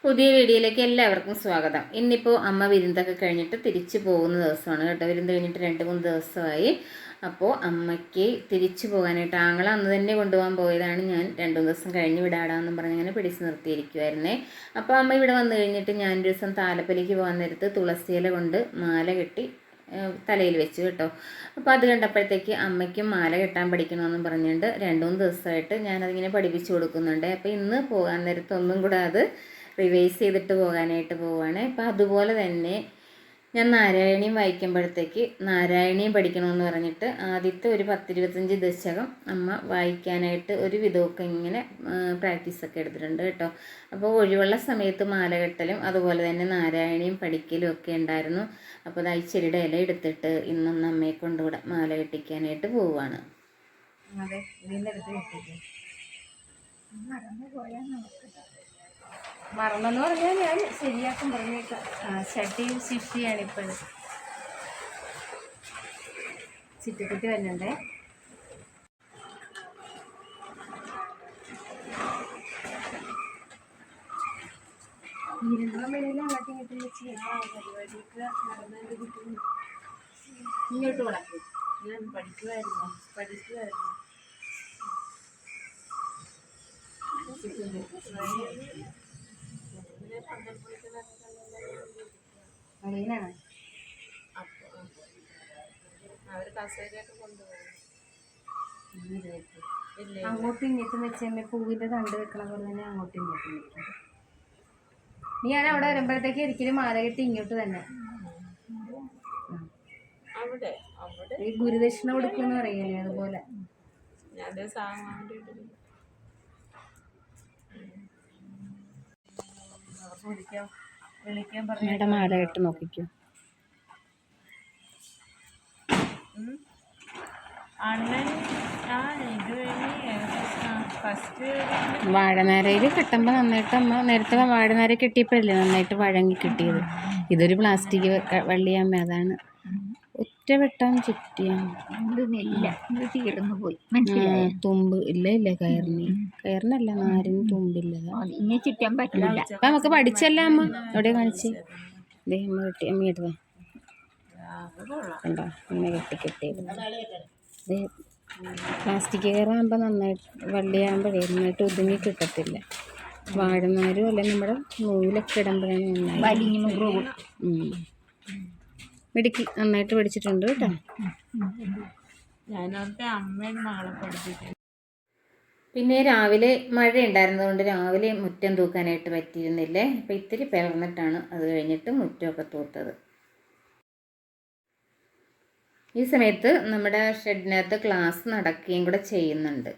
പുതിയ വീഡിയോയിലേക്ക് എല്ലാവർക്കും സ്വാഗതം. ഇന്നിപ്പോൾ അമ്മ വിരുന്നൊക്കെ കഴിഞ്ഞിട്ട് തിരിച്ചു പോകുന്ന ദിവസമാണ് കേട്ടോ. വിരുന്ന് കഴിഞ്ഞിട്ട് 2-3 ദിവസമായി. അപ്പോൾ അമ്മയ്ക്ക് തിരിച്ചു പോകാനായിട്ട് ആങ്ങള അന്ന് തന്നെ കൊണ്ടുപോകാൻ പോയതാണ്. ഞാൻ 2-3 ദിവസം കഴിഞ്ഞ് വിടാടാന്നും പറഞ്ഞ് ഇങ്ങനെ പിടിച്ച് നിർത്തിയിരിക്കുമായിരുന്നേ. അപ്പോൾ അമ്മ ഇവിടെ വന്നു കഴിഞ്ഞിട്ട് ഞാനൊരു ദിവസം താലപ്പൊലിക്ക് പോകാൻ നേരത്ത് തുളസിയില കൊണ്ട് മാല കെട്ടി തലയിൽ വെച്ചു കേട്ടോ. അപ്പോൾ അത് കണ്ടപ്പോഴത്തേക്ക് അമ്മയ്ക്കും മാല കെട്ടാൻ പഠിക്കണമെന്നും പറഞ്ഞുകൊണ്ട് 2-3 ദിവസമായിട്ട് ഞാനതിങ്ങനെ പഠിപ്പിച്ചു കൊടുക്കുന്നുണ്ട്. അപ്പോൾ ഇന്ന് പോകാൻ നേരത്ത് ഒന്നും കൂടെ അത് റിവൈസ് ചെയ്തിട്ട് പോകാനായിട്ട് പോവുകയാണ്. അപ്പം അതുപോലെ തന്നെ ഞാൻ നാരായണീയം വായിക്കുമ്പോഴത്തേക്ക് നാരായണീയം പഠിക്കണമെന്ന് പറഞ്ഞിട്ട് ആദ്യത്തെ ഒരു 10-25 ദശകം അമ്മ വായിക്കാനായിട്ട് ഒരു വിധമൊക്കെ ഇങ്ങനെ പ്രാക്ടീസൊക്കെ എടുത്തിട്ടുണ്ട് കേട്ടോ. അപ്പോൾ ഒഴിവുള്ള സമയത്ത് മാലകെട്ടലും അതുപോലെ തന്നെ നാരായണീയം പഠിക്കലും ഒക്കെ ഉണ്ടായിരുന്നു. അപ്പോൾ അത് അയച്ചെടിയുടെ ഇല എടുത്തിട്ട് ഇന്നൊന്ന് അമ്മയെ കൊണ്ടുകൂടെ മാല കെട്ടിക്കാനായിട്ട് പോവുകയാണ്. അതെ, ഇതിൻ്റെ അടുത്ത് കെട്ടിക്ക്. മറന്നെന്ന് പറഞ്ഞാൽ ഞാൻ ശരിയാക്കും പറഞ്ഞേക്കാം. ചട്ടിയും ശിഷ്ടിയാണ് ഇപ്പോഴും. ചുറ്റിക്കുട്ടി വരുന്നുണ്ടേ. ഇരുന്ന വെളിയിൽ അങ്ങോട്ടും ഇങ്ങോട്ടും വെച്ച് പരിപാടിക്ക് നടന്നതിൻ്റെ കിട്ടുന്നു. ഇങ്ങോട്ട് വളർത്തും. ഞാൻ പഠിക്കുമായിരുന്നു. അറിയാനാണ് അവർ കസേരയൊക്കെ കൊണ്ടുപോകും. അങ്ങോട്ടും ഇങ്ങോട്ടും വെച്ചമ്മ പൂവിൻ്റെ തണ്ട് വെക്കണ പോലെ തന്നെ അങ്ങോട്ടും ഇങ്ങോട്ടും വെക്കും. ഞാൻ അവിടെ വരുമ്പോഴത്തേക്ക് ഒരിക്കലും മാല കെട്ടി ഇങ്ങോട്ട് തന്നെ. ഈ ഗുരുദക്ഷിണ കൊടുക്കുമെന്ന് പറയല്ലേ, അതുപോലെ മേഡം മാല കെട്ട് നോക്കിക്കോ. വാഴനാരയിൽ കെട്ടുമ്പോൾ നന്നായിട്ട് അമ്മ നേരത്തെ വാഴനാര കെട്ടിയപ്പോഴല്ലേ നന്നായിട്ട് വഴങ്ങി കിട്ടിയത്. ഇതൊരു പ്ലാസ്റ്റിക് വള്ളിയമ്മ, അതാണ് ഒറ്റ വെട്ടാൻ ചുറ്റിയാണ്. തുമ്പ് ഇല്ല കയറിനല്ല നാരിന് തുമ്പില്ല. അപ്പൊ നമുക്ക് പഠിച്ചല്ല അമ്മ. എവിടെ കാണിച്ച് അമ്മ കെട്ടി അമ്മ എടുത്താ കണ്ടോ ഇങ്ങനെ കെട്ടിയത്. ഇത് പ്ലാസ്റ്റിക് കയറാകുമ്പോൾ നന്നായിട്ട് വള്ളിയാകുമ്പോഴേ നന്നായിട്ട് ഒതുങ്ങി കിട്ടത്തില്ല. വാഴനാരും അല്ല നമ്മുടെ നൂലൊക്കെ ഇടുമ്പോഴാണ് നന്നായി മിടുക്കി നന്നായിട്ട് പഠിച്ചിട്ടുണ്ട് കേട്ടോ. പിന്നെ രാവിലെ മഴ ഉണ്ടായിരുന്നതുകൊണ്ട് രാവിലെ മുറ്റം തൂക്കാനായിട്ട് പറ്റിയിരുന്നില്ലേ. അപ്പം ഇത്തിരി പിളർന്നിട്ടാണ് അത് കഴിഞ്ഞിട്ട് മുറ്റമൊക്കെ തൂത്തത്. ഈ സമയത്ത് നമ്മുടെ ഷെഡിനകത്ത് ക്ലാസ് നടക്കുകയും കൂടെ ചെയ്യുന്നുണ്ട്.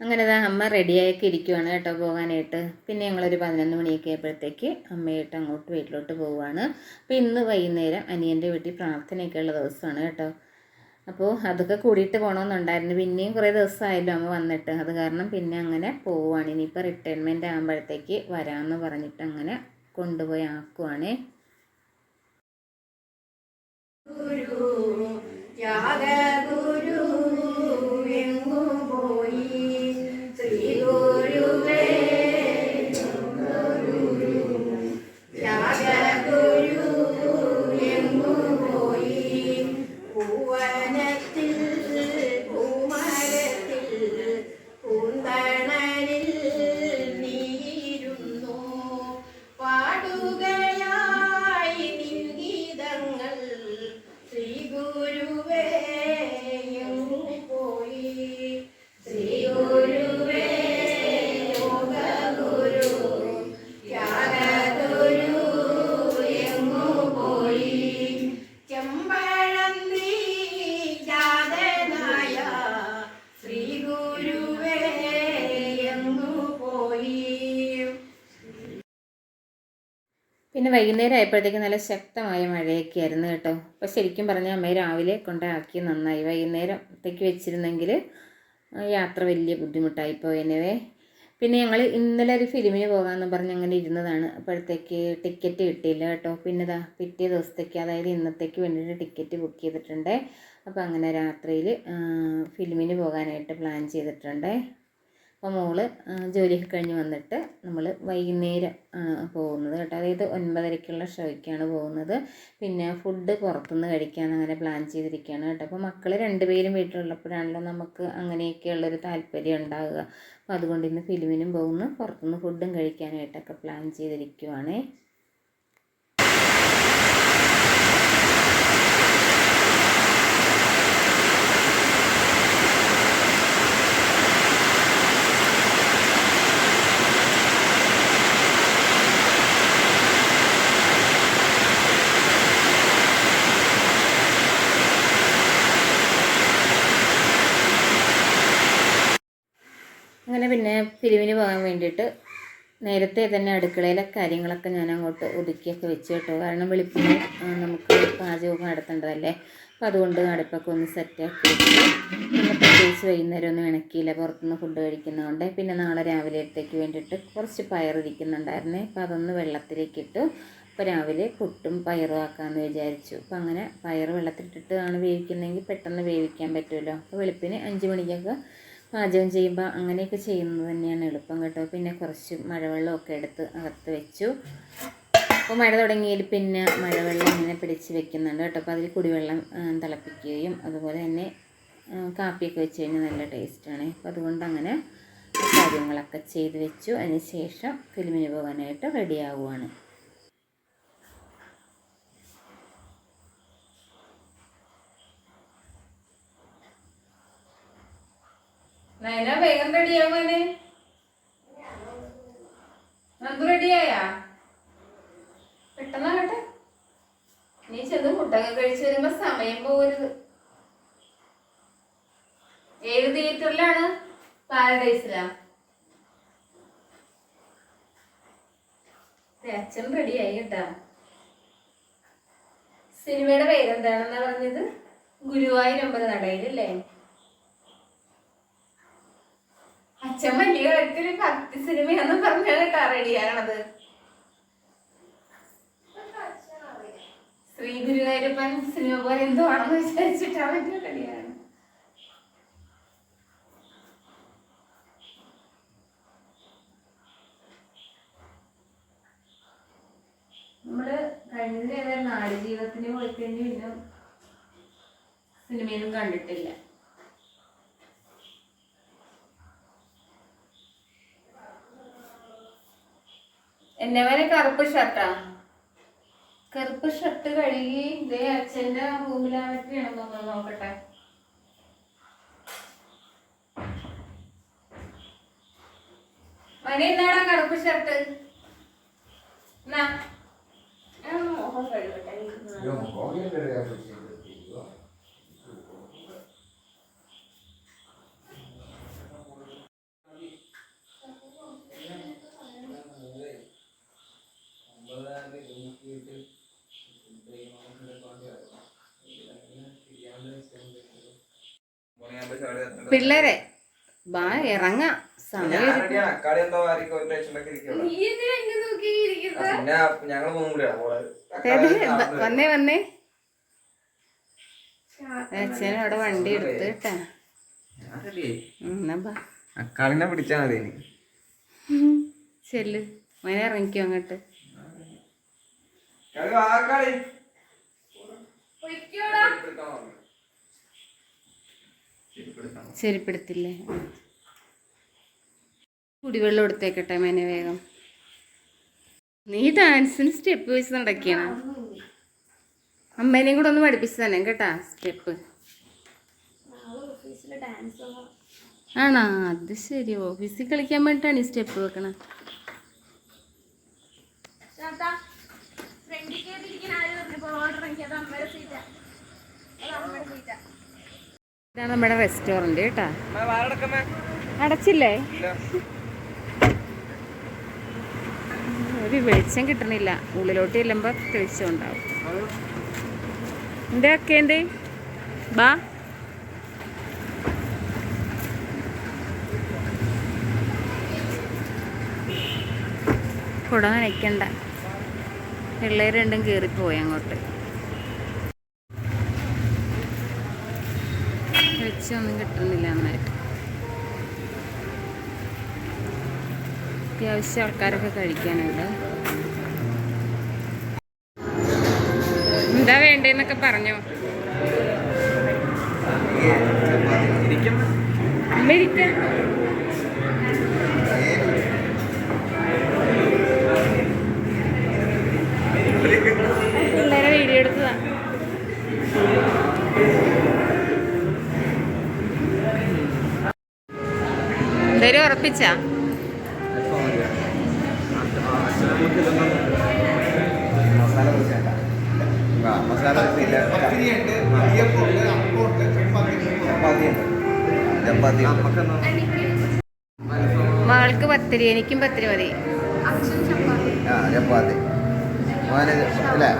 അങ്ങനെ അമ്മ റെഡിയാക്കി ഇരിക്കുവാണ് കേട്ടോ പോകാനായിട്ട്. പിന്നെ ഞങ്ങളൊരു 11 മണിയൊക്കെ ആയപ്പോഴത്തേക്ക് അമ്മയായിട്ട് അങ്ങോട്ട് വീട്ടിലോട്ട് പോവുകയാണ്. അപ്പോൾ ഇന്ന് വൈകുന്നേരം അനിയൻ്റെ വീട്ടിൽ പ്രാർത്ഥനയൊക്കെ ഉള്ള ദിവസമാണ് കേട്ടോ. അപ്പോൾ അതൊക്കെ കൂടിയിട്ട് പോകണമെന്നുണ്ടായിരുന്നു. പിന്നെയും കുറേ ദിവസമായല്ലോ അമ്മ വന്നിട്ട്, അത് കാരണം പിന്നെ അങ്ങനെ പോവുകയാണ്. ഇനിയിപ്പോൾ റിട്ടയർമെൻറ്റ് ആകുമ്പോഴത്തേക്ക് വരാമെന്ന് പറഞ്ഞിട്ട് അങ്ങനെ കൊണ്ടുപോയി ആക്കുവാണേ. പിന്നെ വൈകുന്നേരം ആയപ്പോഴത്തേക്ക് നല്ല ശക്തമായ മഴയൊക്കെ ആയിരുന്നു കേട്ടോ. അപ്പോൾ ശരിക്കും പറഞ്ഞാൽ അമ്മയെ രാവിലെ കൊണ്ടാക്കി നന്നായി. വൈകുന്നേരത്തേക്ക് വെച്ചിരുന്നെങ്കിൽ യാത്ര വലിയ ബുദ്ധിമുട്ടായിപ്പോയെന്നവേ. പിന്നെ ഞങ്ങൾ ഇന്നലെ ഒരു ഫിലിമിന് പോകാമെന്ന് പറഞ്ഞ് അങ്ങനെ ഇരുന്നതാണ്. അപ്പോഴത്തേക്ക് ടിക്കറ്റ് കിട്ടിയില്ല കേട്ടോ. പിന്നെ ഇതാ പിറ്റേ ദിവസത്തേക്ക്, അതായത് ഇന്നത്തേക്ക് വേണ്ടിയിട്ട് ടിക്കറ്റ് ബുക്ക് ചെയ്തിട്ടുണ്ട്. അപ്പോൾ അങ്ങനെ രാത്രിയിൽ ഫിലിമിന് പോകാനായിട്ട് പ്ലാൻ ചെയ്തിട്ടുണ്ട്. അപ്പോൾ മോള് ജോലിയൊക്കെ കഴിഞ്ഞ് വന്നിട്ട് നമ്മൾ വൈകുന്നേരം പോകുന്നത് കേട്ടോ. അതായത് 9:30-ക്കുള്ള ഷോയ്ക്കാണ് പോകുന്നത്. പിന്നെ ഫുഡ് പുറത്തുനിന്ന് കഴിക്കാമെന്ന് അങ്ങനെ പ്ലാൻ ചെയ്തിരിക്കുകയാണ് കേട്ടോ. അപ്പോൾ മക്കൾ രണ്ടുപേരും വീട്ടിലുള്ളപ്പോഴാണല്ലോ നമുക്ക് അങ്ങനെയൊക്കെയുള്ളൊരു താല്പര്യം ഉണ്ടാകുക. അപ്പോൾ അതുകൊണ്ട് ഇന്ന് ഫിലിമിനും പോകുന്നു, പുറത്തുനിന്ന് ഫുഡും കഴിക്കാനായിട്ടൊക്കെ പ്ലാൻ ചെയ്തിരിക്കുവാണേ. അങ്ങനെ പിന്നെ ഫിലിമിന് പോകാൻ വേണ്ടിയിട്ട് നേരത്തെ തന്നെ അടുക്കളയിലെ കാര്യങ്ങളൊക്കെ ഞാൻ അങ്ങോട്ട് ഒതുക്കിയൊക്കെ വെച്ച് കേട്ടോ. കാരണം വെളുപ്പിന് നമുക്ക് പാചകമൊക്കെ നടത്തേണ്ടതല്ലേ. അപ്പോൾ അതുകൊണ്ട് അടുപ്പൊക്കെ ഒന്ന് സെറ്റാക്കി വെച്ചു. പിന്നെ പ്രത്യേകിച്ച് വൈകുന്നേരം ഒന്നും ഇണക്കിയില്ല, പുറത്തുനിന്ന് ഫുഡ് കഴിക്കുന്നതുകൊണ്ട്. പിന്നെ നാളെ രാവിലത്തേക്ക് വേണ്ടിയിട്ട് കുറച്ച് പയറിരിക്കുന്നുണ്ടായിരുന്നേ. അപ്പോൾ അതൊന്ന് വെള്ളത്തിലേക്ക് ഇട്ടു. അപ്പോൾ രാവിലെ പുട്ടും പയറും ആക്കാമെന്ന് വിചാരിച്ചു. അപ്പോൾ അങ്ങനെ പയർ വെള്ളത്തിലിട്ടിട്ടാണ് വേവിക്കുന്നതെങ്കിൽ പെട്ടെന്ന് വേവിക്കാൻ പറ്റുമല്ലോ. അപ്പോൾ വെളുപ്പിന് 5 മണിക്കൊക്കെ പാചകം ചെയ്യുമ്പോൾ അങ്ങനെയൊക്കെ ചെയ്യുന്നത് തന്നെയാണ് എളുപ്പം കേട്ടോ. പിന്നെ കുറച്ച് മഴവെള്ളമൊക്കെ എടുത്ത് അകത്ത് വെച്ചു. അപ്പോൾ മഴ തുടങ്ങിയതിൽ പിന്നെ മഴവെള്ളം ഇങ്ങനെ പിടിച്ച് വെക്കുന്നുണ്ട് കേട്ടോ. അപ്പോൾ അതിൽ കുടിവെള്ളം തിളപ്പിക്കുകയും അതുപോലെ തന്നെ കാപ്പിയൊക്കെ വെച്ച് കഴിഞ്ഞാൽ നല്ല ടേസ്റ്റാണ്. അപ്പോൾ അതുകൊണ്ട് അങ്ങനെ കാര്യങ്ങളൊക്കെ ചെയ്ത് വെച്ചു. അതിന് ശേഷം ഫിലിമിന് പോകാനായിട്ട് റെഡിയാവുകയാണ്. നയന വേഗം റെഡിയാവാന്. നന്ദു റെഡിയായാ? പെട്ടെന്നാകട്ടെ. നീ ചെന്ന് ഫുഡൊക്കെ കഴിച്ചു വരുമ്പോ സമയം പോകരുത്. ഏത് തിയേറ്ററിലാണ്? പാരഡൈസിലാ? അച്ഛൻ റെഡിയായി കേട്ടാ. സിനിമയുടെ പേരെന്താണെന്നാ പറഞ്ഞത്? ഗുരുവായൂരമ്പല നടയിലല്ലേ? അച്ഛൻ വലിയ കാര്യത്തിൽ ഭക്തി സിനിമയാണെന്ന് പറഞ്ഞാണ് കേട്ടാ റെഡിയാണത്. ശ്രീ ഗുരുവായൂരപ്പൻ സിനിമ പോലെ എന്തോ ആണെന്ന് വിചാരിച്ചിട്ടാ പറ്റിയ റെഡിയാണ്. നമ്മള് കഴിഞ്ഞതിൽ ഏതായാലും നാട് ജീവിതത്തിന് പോയി കഴിഞ്ഞ് പിന്നെ സിനിമയൊന്നും കണ്ടിട്ടില്ല. എന്നെ വരെ കറുപ്പ് ഷർട്ടാ. കറുപ്പ് ഷർട്ട് കഴുകി ഇതേ അച്ഛൻ്റെ റൂമിലാവൊക്കെയാണെന്ന് തോന്നുന്നു. നോക്കട്ടെ. മണി എന്നാടാ കറുപ്പ് ഷർട്ട്? മോഹം കഴുകട്ടെ. പിള്ളേരെ ബാ ഇറങ്ങാം. സമയം വന്നേ വന്നേ. അച്ഛനും അവിടെ വണ്ടി എടുത്ത് കേട്ടാ. അക്കാളിനെ പിടിച്ചാ മതി. ചെല്ല് മോനെ, ഇറങ്ങിക്കോ അങ്ങോട്ട്. ചെരുപ്പെടുത്തില്ലേ? കുടിവെള്ളം എടുത്തേക്കട്ടെ മേനെ വേഗം. നീ ഡാൻസിന് സ്റ്റെപ്പ് വെച്ച് നടക്കണം. അമ്മേനെയും കൂടെ ഒന്ന് പഠിപ്പിച്ചു തന്നെ കേട്ടാ സ്റ്റെപ്പ്. ആണോ? അത് ശരി. ഓഫീസിൽ കളിക്കാൻ വേണ്ടിയിട്ടാണ് ഈ സ്റ്റെപ്പ് വെക്കണം. ഇതാണ് നമ്മുടെ റെസ്റ്റോറൻറ്റ് കേട്ടാ. അടച്ചില്ലേ? ഒരു വെളിച്ചം കിട്ടണില്ല, ഉള്ളിലോട്ട് ചെല്ലുമ്പോൾ തെളിച്ചം ഉണ്ടാവും. എൻ്റെ ഒക്കെ എന്തേ ബാ. കുട നനയ്ക്കണ്ട, പിള്ളേർ രണ്ടും കയറിപ്പോയി അങ്ങോട്ട്. വെച്ചൊന്നും കിട്ടുന്നില്ല നന്നായിട്ട്. അത്യാവശ്യം ആൾക്കാരൊക്കെ കഴിക്കാനുണ്ട്. എന്താ വേണ്ടതെന്നൊക്കെ പറഞ്ഞോ. അമേരിക്ക പിള്ളേരെ വീഡിയോ എടുത്തതാ. എന്തായാലും ഉറപ്പിച്ചാ മസാല മകൾക്ക് പത്തിരി, എനിക്കും പത്തിരി മതി. ചപ്പാത്തി അല്ലേ?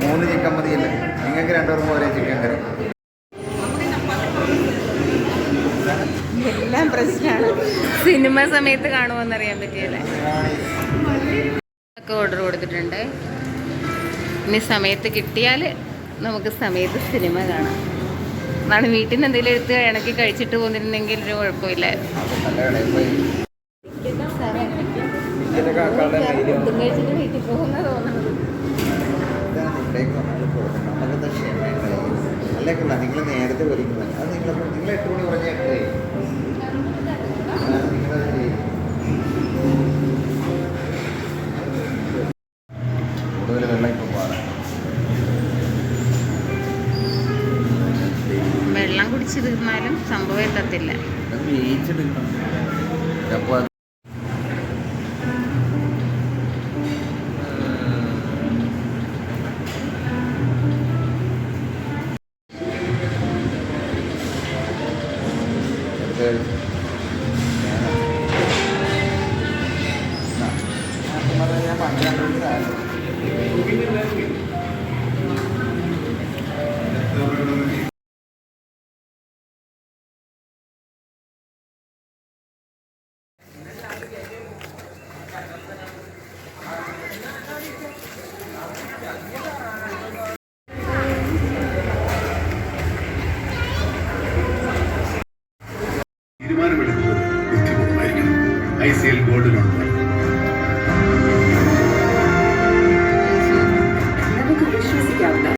3 ചിക്കൻ മതിയല്ലേ? നിങ്ങൾക്ക് 2 പേർക്കും ഒരേ ചിക്കൻ കറി. എല്ലാം പ്രശ്നമാണ്. സിനിമ സമയത്ത് കാണുമോന്നറിയാൻ പറ്റിയല്ലേ. ഒക്കെ ഓർഡർ കൊടുത്തിട്ടുണ്ട്. ഇനി സമയത്ത് കിട്ടിയാൽ നമുക്ക് സമയത്ത് സിനിമ കാണാം. നാളെ വീട്ടിൽ നിന്ന് എന്തെങ്കിലും എടുത്ത് ഇണക്കി കഴിച്ചിട്ട് പോന്നിരുന്നെങ്കിൽ ഒരു കുഴപ്പമില്ലായിരുന്നു. ഫുഡും കഴിച്ചിട്ട് വീട്ടിൽ പോകുന്ന തോന്നുന്നത്. അല്ലേക്കല്ല, നിങ്ങൾ നേരത്തെ വിളിക്കുന്നത്. അത് നിങ്ങൾ 8 മണി പറഞ്ഞാൽ കൂടുതൽ വെള്ളം ഇപ്പോൾ പോകാം. വെള്ളം കുടിച്ച് തീർന്നാലും സംഭവം എത്തത്തില്ല. വേവിച്ചെടുക്കണം. ചപ്പാത്തി ഞാൻ പണ്ടാണ്. തീരുമാനമെടുക്കുന്നത് ബുദ്ധിപൂർവ്വമായിരിക്കണം. ICL ഗോൾഡ് ലോൺ നമുക്ക് വിശ്വസിക്കാവുന്ന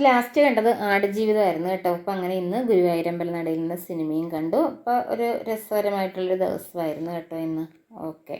ലാസ്റ്റ് കണ്ടത് ആടുജീവിതമായിരുന്നു കേട്ടോ. അപ്പം അങ്ങനെ ഇന്ന് ഗുരുവായൂരമ്പല നടയിൽ നിന്ന് സിനിമയും കണ്ടു. അപ്പോൾ ഒരു രസകരമായിട്ടുള്ളൊരു ദിവസമായിരുന്നു കേട്ടോ ഇന്ന്. ഓക്കെ.